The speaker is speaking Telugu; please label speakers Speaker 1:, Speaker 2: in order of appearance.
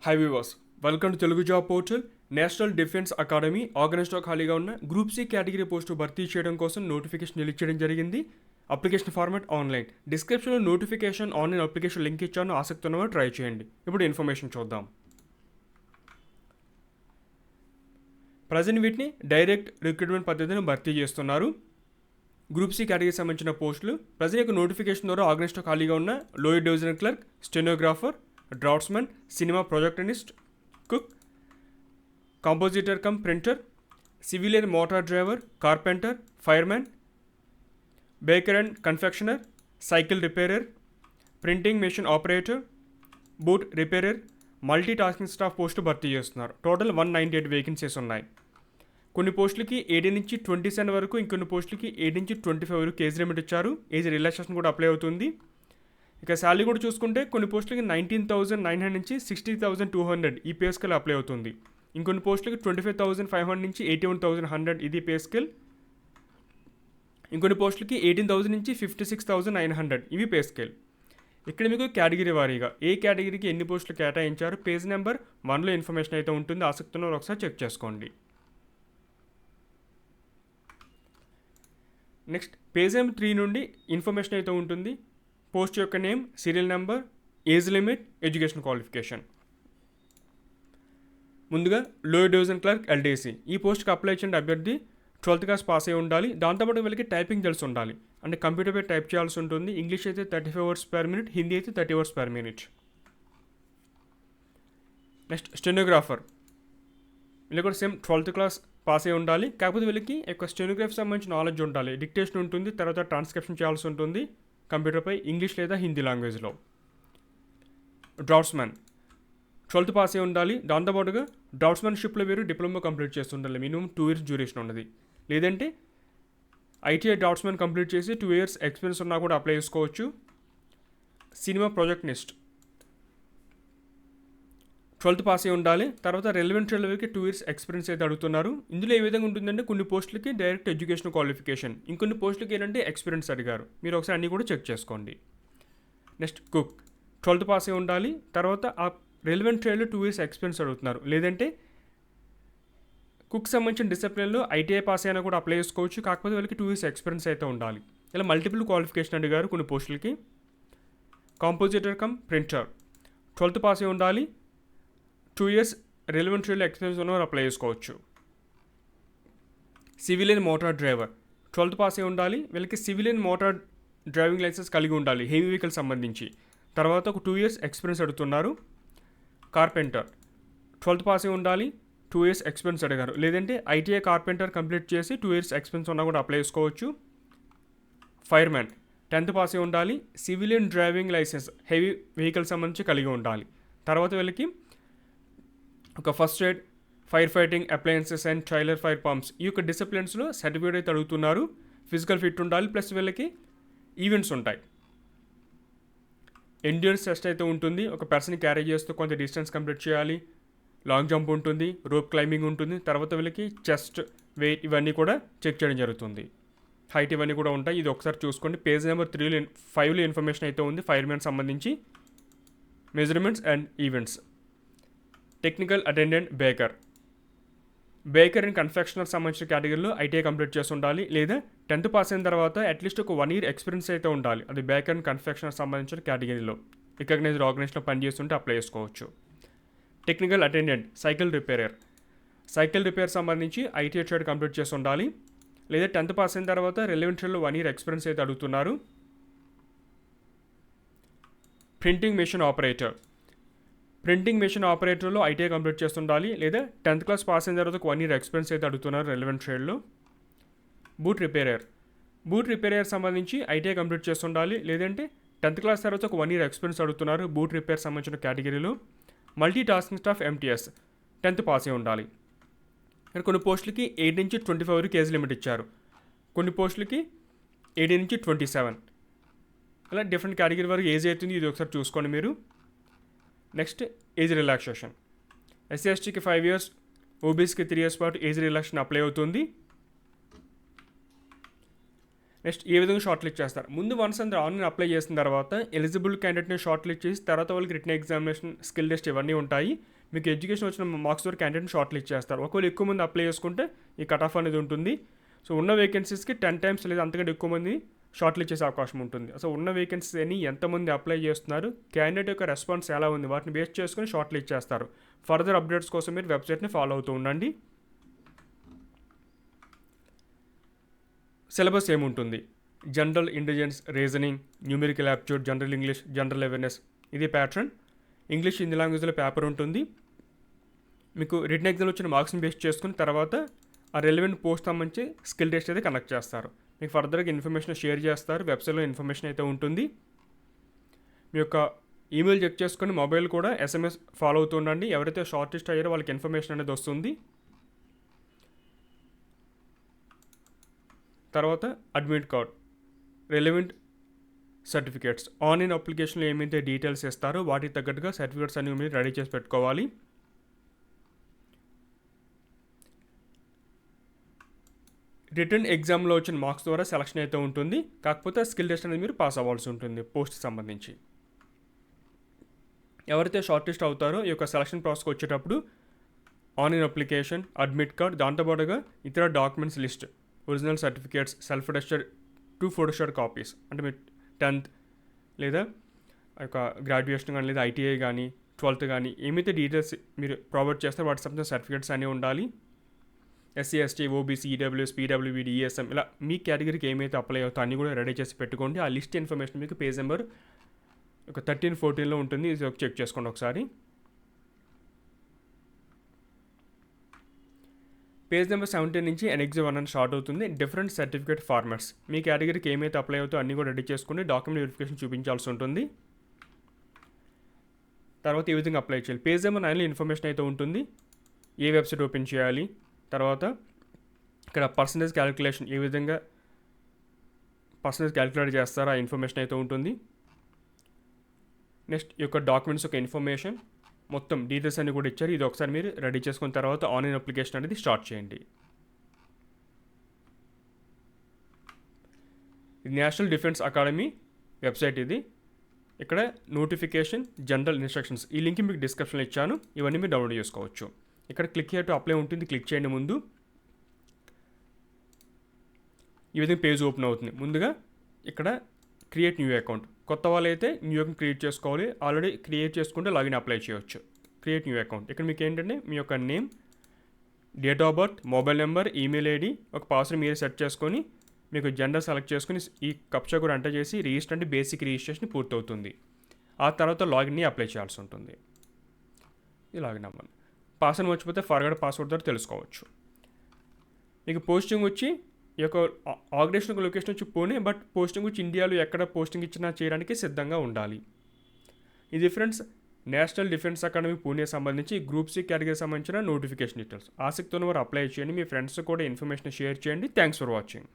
Speaker 1: High viewers, welcome to Telugu job portal. National defence academy ఆగస్టులో ఖాళీగా ఉన్న గ్రూప్ సి కేటగిరీ పోస్టు భర్తీ చేయడం కోసం నోటిఫికేషన్ రిలీజ్ చేయడం జరిగింది. Application format online. డిస్క్రిప్షన్లో నోటిఫికేషన్ ఆన్లైన్ అప్లికేషన్ లింక్ ఇచ్చాను. ఆసక్తి ఉన్నవారు ట్రై చేయండి. ఇప్పుడు ఇన్ఫర్మేషన్ చూద్దాం. ప్రజెంట్ వీటిని డైరెక్ట్ రిక్రూట్మెంట్ పద్ధతిని భర్తీ చేస్తున్నారు. గ్రూప్ సి కేటగిరీకి సంబంధించిన పోస్టులు ప్రజెంట్ యొక్క నోటిఫికేషన్ ద్వారా ఆగస్టులో ఖాళీగా ఉన్న lower divisional clerk, stenographer, draftsmen, cinema projectionist, cook, compositor cum printer, civilian motor driver, carpenter, fireman, baker and confectioner, cycle repairer, printing machine operator, boot repairer, multi tasking staff post భర్తీ చేస్తున్నారు. టోటల్ 198 వేకెన్సీస్ ఉన్నాయి. కొన్ని పోస్టులకి 18 నుంచి 27 వరకు, ఇంకొన్ని పోస్టులకి 8 నుంచి 25 వరకు ఏజ్ లిమిట్ ఇచ్చారు. ఏజ్ రిలాక్సేషన్ కూడా అప్లై అవుతుంది. ఇక శాలరీ కూడా చూసుకుంటే కొన్ని పోస్టులకి 19,900 నుంచి 60,200 ఈ పే స్కేల్ అప్లై అవుతుంది. ఇంకొన్ని పోస్టులకి 25,500 నుంచి 81,100 ఇది పే స్కేల్. ఇంకొన్ని పోస్టులకి 18,000 నుంచి 56,900 ఇవి పే స్కేల్. ఇక్కడ మీకు కేటగిరీ వారీగా ఏ కేటగిరీకి ఎన్ని పోస్టులు కేటాయించారు పేజ్ నెంబర్ 1లో ఇన్ఫర్మేషన్ అయితే ఉంటుంది. ఆసక్తి ఉన్నవారు ఒకసారి చెక్ చేసుకోండి. నెక్స్ట్ పేజ్ నెంబర్ 3 నుండి ఇన్ఫర్మేషన్ అయితే ఉంటుంది. పోస్ట్ యొక్క name, serial number, age limit, education qualification. ముందుగా లోయర్ డివిజన్ క్లర్క్ ఎల్డీసీ ఈ పోస్ట్కి అప్లై చేసిన అభ్యర్థి 12th క్లాస్ పాస్ అయి ఉండాలి. దాంతోపాటు వీళ్ళకి టైపింగ్ తెలిసి ఉండాలి. అంటే కంప్యూటర్ పై టైప్ చేయాల్సి ఉంటుంది. ఇంగ్లీష్ అయితే 35 words per minute, హిందీ అయితే 30 words per minute. Next stenographer వీళ్ళు కూడా సేమ్ 12th క్లాస్ పాస్ అయి ఉండాలి. కాకపోతే వీళ్ళకి యొక్క స్టెనోగ్రఫీ సంబంధించిన నాలెడ్జ్ ఉండాలి. డిక్టేషన్ ఉంటుంది, తర్వాత ట్రాన్స్క్రిప్షన్ చేయాల్సి ఉంటుంది కంప్యూటర్పై ఇంగ్లీష్ లేదా హిందీ లాంగ్వేజ్లో. డ్రాఫ్ట్స్మెన్ 12th పాస్ అయి ఉండాలి. దాంతోపాటుగా డ్రాఫ్ట్స్మెన్షిప్లో వీరు డిప్లొమా కంప్లీట్ చేస్తుండాలి. మినిమం 2 years డ్యూరేషన్ ఉన్నది. లేదంటే ఐటీఐ డ్రాఫ్ట్స్మెన్ కంప్లీట్ చేసి 2 years ఎక్స్పీరియన్స్ ఉన్నా కూడా అప్లై చేసుకోవచ్చు. సినిమా ప్రొజెక్టనిస్ట్ 12th పాస్ అయి ఉండాలి. తర్వాత రెలవెంట్ ట్రేడ్కి 2 years ఎక్స్పీరియన్స్ అయితే అడుగుతున్నారు. ఇందులో ఏ విధంగా ఉంటుందంటే కొన్ని పోస్టులకి డైరెక్ట్ ఎడ్యుకేషన్ క్వాలిఫికేషన్, ఇంకొన్ని పోస్టులకి ఏంటంటే ఎక్స్పీరియన్స్ అడిగారు. మీరు ఒకసారి అన్నీ కూడా చెక్ చేసుకోండి. నెక్స్ట్ కుక్ 12th పాస్ అయి ఉండాలి. తర్వాత ఆ రెలవెంట్ ట్రేడ్లో 2 years ఎక్స్పీరియన్స్ అడుగుతున్నారు. లేదంటే కుక్ సంబంధించిన డిసిప్లిన్లో ఐటీఐ పాస్ అయినా కూడా అప్లై చేసుకోవచ్చు. కాకపోతే వాళ్ళకి 2 years ఎక్స్పీరియన్స్ అయితే ఉండాలి. ఇలా మల్టిపుల్ క్వాలిఫికేషన్ అడిగారు కొన్ని పోస్టులకి. కాంపోజిటర్ కమ్ ప్రింటర్ 12th పాస్ అయి ఉండాలి. 2 years రెలవెంట్ ట్రేడ్లో ఎక్స్పీరియన్స్ ఉన్నవారు అప్లై చేసుకోవచ్చు. Civilian motor driver 12th pass అయి ఉండాలి. వీళ్ళకి సివిలియన్ మోటార్ డ్రైవింగ్ లైసెన్స్ కలిగి ఉండాలి హెవీ వెహికల్ సంబంధించి. తర్వాత ఒక 2 years ఎక్స్పీరియన్స్ అడుగుతున్నారు. కార్పెంటర్ 12th పాస్ అయి ఉండాలి. 2 years ఎక్స్పీరియన్స్ అడిగారు. లేదంటే ఐటీఐ కార్పెంటర్ కంప్లీట్ చేసి 2 years ఎక్స్పీరియన్స్ ఉన్నా కూడా అప్లై చేసుకోవచ్చు. ఫైర్మ్యాన్ 10th పాస్ అయి ఉండాలి. Civilian driving licence heavy vehicle సంబంధించి కలిగి ఉండాలి. తర్వాత వీళ్ళకి ఒక first aid, fire fighting appliances and trailer fire pumps ఈ యొక్క డిసిప్లిన్స్లో సర్టిఫికేట్ అయితే అడుగుతున్నారు. ఫిజికల్ ఫిట్ ఉండాలి. ప్లస్ వీళ్ళకి ఈవెంట్స్ ఉంటాయి. ఎండ్యూరెన్స్ టెస్ట్ అయితే ఉంటుంది. ఒక పర్సన్ క్యారీ చేస్తూ కొంత డిస్టెన్స్ కంప్లీట్ చేయాలి. లాంగ్ జంప్ ఉంటుంది, రోప్ క్లైంబింగ్ ఉంటుంది. తర్వాత వీళ్ళకి చెస్ట్, వెయిట్ ఇవన్నీ కూడా చెక్ చేయడం జరుగుతుంది. హైట్ ఇవన్నీ కూడా ఉంటాయి. ఇది ఒకసారి చూసుకోండి. పేజ్ నెంబర్ 5లో ఇన్ఫర్మేషన్ అయితే ఉంది ఫైర్మెన్ సంబంధించి measurements and events. Technical attendant baker and confectioner సంబంధించిన కేటగిరీలో ఐటీఐ కంప్లీట్ చేసి ఉండాలి. లేదా 10th పాస్ అయిన తర్వాత అట్లీస్ట్ ఒక 1 year ఎక్స్పీరియన్స్ అయితే ఉండాలి. అది బేకర్ అండ్ కన్ఫెక్షనర్ సంబంధించిన కేటగిరీలో రికగ్నైజ్డ్ ఆర్గనైజేషన్లో పనిచేస్తుంటే అప్లై చేసుకోవచ్చు. టెక్నికల్ అటెండెంట్ సైకిల్ రిపేర్ సంబంధించి ఐటీఐ ట్రేడ్ కంప్లీట్ చేసి ఉండాలి. లేదా 10th పాస్ అయిన తర్వాత రెలవెంట్ ట్రేడ్లో 1 year ఎక్స్పీరియన్స్ అయితే అడుగుతున్నారు. ప్రింటింగ్ మెషిన్ ఆపరేటర్లో ఐటీఐ కంప్లీట్ చేస్తుండాలి. లేదా 10th క్లాస్ పాస్ అయిన తర్వాత 1 year ఎక్స్పీరియన్స్ అయితే అడుగుతున్నారు రెలవెంట్ ట్రేడ్లో. బూట్ రిపేరర్ సంబంధించి ఐటీఐ కంప్లీట్ చేస్తుండాలి. లేదంటే 10th క్లాస్ తర్వాత ఒక 1 year ఎక్స్పీరియన్స్ అడుగుతున్నారు బూట్ రిపేర్ సంబంధించిన కేటగిరీలో. Multi tasking staff MTS 10th pass అయి ఉండాలి. ఇక్కడ కొన్ని పోస్టులకి 8 నుంచి 25 వరకు ఏజ్ లిమిట్ ఇచ్చారు. కొన్ని పోస్టులకి 18 నుంచి 27 అలా డిఫరెంట్ కేటగిరీ వరకు ఏజ్ అవుతుంది. ఇది ఒకసారి చూసుకోండి మీరు. Next age relaxation. SC STకి 5 years, ఓబీసీకి 3 years పాటు ఏజ్ రిలాక్సేషన్ అప్లై అవుతుంది. నెక్స్ట్ ఏ విధంగా షార్ట్ లిస్ట్ చేస్తారు. ముందు వన్స్ అందరూ ఆన్లైన్ అప్లై చేసిన తర్వాత ఎలిజిబుల్ క్యాండిడేట్ని షార్ట్ లిస్ట్ చేసి తర్వాత వాళ్ళకి రిటన్ ఎగ్జామినేషన్, స్కిల్ టెస్ట్ ఇవన్నీ ఉంటాయి. మీకు ఎడ్యుకేషన్ వచ్చిన మార్క్స్ వరకు క్యాండిడేట్ని షార్ట్ లిస్ట్ చేస్తారు. ఒకవేళ ఎక్కువ మంది అప్లై చేసుకుంటే ఈ కట్ ఆఫ్ అనేది ఉంటుంది. సో ఉన్న వేకెన్సీస్కి 10 టైమ్స్ లేదా అంతకంటే ఎక్కువ మంది షార్ట్ లిస్ట్ చేసే అవకాశం ఉంటుంది. సో ఉన్న వేకెన్సీస్ అని ఎంతమంది అప్లై చేస్తున్నారు, క్యాండిడేట్ యొక్క రెస్పాన్స్ ఎలా ఉంది, వాటిని బేస్ చేసుకుని షార్ట్ లిస్ట్ చేస్తారు. ఫర్దర్ అప్డేట్స్ కోసం మీరు వెబ్సైట్ని ఫాలో అవుతూ ఉండండి. సిలబస్ ఏముంటుంది? General intelligence, reasoning, numerical aptitude, general English, general awareness, ఇది ప్యాటర్న్. ఇంగ్లీష్, హిందీ లాంగ్వేజ్లో పేపర్ ఉంటుంది. మీకు రిటన్ ఎగ్జామ్లో వచ్చిన మార్క్స్ని బేస్ చేసుకుని తర్వాత ఆ రెలవెంట్ పోస్ట్ సంబంధించి స్కిల్ టెస్ట్ అయితే కండక్ట్ చేస్తారు. మీకు ఫర్దర్గా ఇన్ఫర్మేషన్ షేర్ చేస్తారు. వెబ్సైట్లో ఇన్ఫర్మేషన్ అయితే ఉంటుంది. మీ యొక్క ఈమెయిల్ చెక్ చేసుకొని మొబైల్ కూడా SMS ఫాలో అవుతూ ఉండండి. ఎవరైతే షార్ట్ లిస్ట్ అయ్యారో వాళ్ళకి ఇన్ఫర్మేషన్ అనేది వస్తుంది. తర్వాత admit card, relevant certificates, online అప్లికేషన్లో ఏమైతే డీటెయిల్స్ ఇస్తారో వాటికి తగ్గట్టుగా సర్టిఫికేట్స్ అన్ని మీరు రెడీ చేసి పెట్టుకోవాలి. రిటర్న్ ఎగ్జామ్లో వచ్చిన మార్క్స్ ద్వారా సెలక్షన్ అయితే ఉంటుంది. కాకపోతే స్కిల్ టెస్ట్ అనేది మీరు పాస్ అవ్వాల్సి ఉంటుంది పోస్ట్కి సంబంధించి. ఎవరైతే షార్ట్ లిస్ట్ అవుతారో ఈ యొక్క సెలక్షన్ ప్రాసెస్కి వచ్చేటప్పుడు ఆన్లైన్ అప్లికేషన్, అడ్మిట్ కార్డ్, దాంతోపాటుగా ఇతర documents list, original certificates, self attested 2 photostat copies, అంటే మీరు 10th లేదా ఒక గ్రాడ్యుయేషన్ కానీ లేదా ITI కానీ 12th కానీ ఏమైతే డీటెయిల్స్ మీరు ప్రొవైడ్ చేస్తారో వాటి సంబంధించిన సర్టిఫికేట్స్ అన్నీ ఉండాలి. SC, ST, OBC, EWS, PWBD, ESM ఇలా మీ కేటగిరీకి ఏమైతే అప్లై అవుతాయో అన్నీ కూడా రెడీ చేసి పెట్టుకోండి. ఆ లిస్ట్ ఇన్ఫర్మేషన్ మీకు పేజ్ నెంబర్ ఒక 13-14లో ఉంటుంది. ఇది చెక్ చేసుకోండి ఒకసారి. పేజ్ నెంబర్ 17 నుంచి Annex 1 అని స్టార్ట్ అవుతుంది. డిఫరెంట్ సర్టిఫికేట్ ఫార్మాట్స్, మీ కేటగిరీకి ఏమైతే అప్లై అవుతాయో అన్నీ కూడా రెడీ చేసుకుని డాక్యుమెంట్ వెరిఫికేషన్ చూపించాల్సి ఉంటుంది. తర్వాత ఈ విధంగా అప్లై చేయాలి. పేజ్ నెంబర్ 9లో ఇన్ఫర్మేషన్ అయితే ఉంటుంది. ఏ వెబ్సైట్ ఓపెన్ చేయాలి, తర్వాత ఇక్కడ పర్సంటేజ్ క్యాలిక్యులేషన్, ఏ విధంగా పర్సంటేజ్ క్యాలిక్యులేట్ చేస్తారో ఆ ఇన్ఫర్మేషన్ అయితే ఉంటుంది. నెక్స్ట్ ఈ యొక్క డాక్యుమెంట్స్ యొక్క ఇన్ఫర్మేషన్ మొత్తం డీటెయిల్స్ అన్ని కూడా ఇచ్చారు. ఇది ఒకసారి మీరు రెడీ చేసుకున్న తర్వాత ఆన్లైన్ అప్లికేషన్ అనేది స్టార్ట్ చేయండి. ఇది నేషనల్ డిఫెన్స్ అకాడమీ వెబ్సైట్. ఇది ఇక్కడ నోటిఫికేషన్, జనరల్ ఇన్స్ట్రక్షన్స్, ఈ లింక్ మీకు డిస్క్రిప్షన్లో ఇచ్చాను. ఇవన్నీ మీరు డౌన్లోడ్ చేసుకోవచ్చు. ఇక్కడ క్లిక్ హియర్ టు అప్లై ఉంటుంది. క్లిక్ చేయండి. ముందు ఈ విధంగా పేజ్ ఓపెన్ అవుతుంది. ముందుగా ఇక్కడ క్రియేట్ న్యూ అకౌంట్, కొత్త వాళ్ళు అయితే న్యూ అకౌంట్ క్రియేట్ చేసుకోవాలి. ఆల్రెడీ క్రియేట్ చేసుకుంటే లాగిన్ అప్లై చేయొచ్చు. క్రియేట్ న్యూ అకౌంట్, ఇక్కడ మీకు ఏంటంటే మీ యొక్క name, date of birth, mobile number, email ID, ఒక పాస్వర్డ్ మీరే సెట్ చేసుకొని మీకు జెండర్ సెలెక్ట్ చేసుకుని ఈ కప్చా కూడా ఎంటర్ చేసి రిజిస్టర్ అంటే బేసిక్ రిజిస్ట్రేషన్ పూర్తవుతుంది. ఆ తర్వాత లాగిన్ని అప్లై చేయాల్సి ఉంటుంది. ఇది లాగిన్ అవ్వాలి. పాస్వర్డ్ మర్చిపోతే ఫర్గట్ పాస్వర్డ్ ద్వారా తెలుసుకోవచ్చు. మీకు పోస్టింగ్ వచ్చి ఈ యొక్క ఆర్గనైజేషన్ లొకేషన్ వచ్చి పూణే, బట్ పోస్టింగ్ వచ్చి ఇండియాలో ఎక్కడ పోస్టింగ్ ఇచ్చినా చేయడానికి సిద్ధంగా ఉండాలి. ఇది friends national defence academy Pune సంబంధించి గ్రూప్ C కేటగిరీకి సంబంధించిన నోటిఫికేషన్ డీటెయిల్స్. ఆసక్తి ఉన్న వారు అప్లై చేయండి. మీ ఫ్రెండ్స్ కూడా ఇన్ఫర్మేషన్ షేర్ చేయండి. Thanks for watching.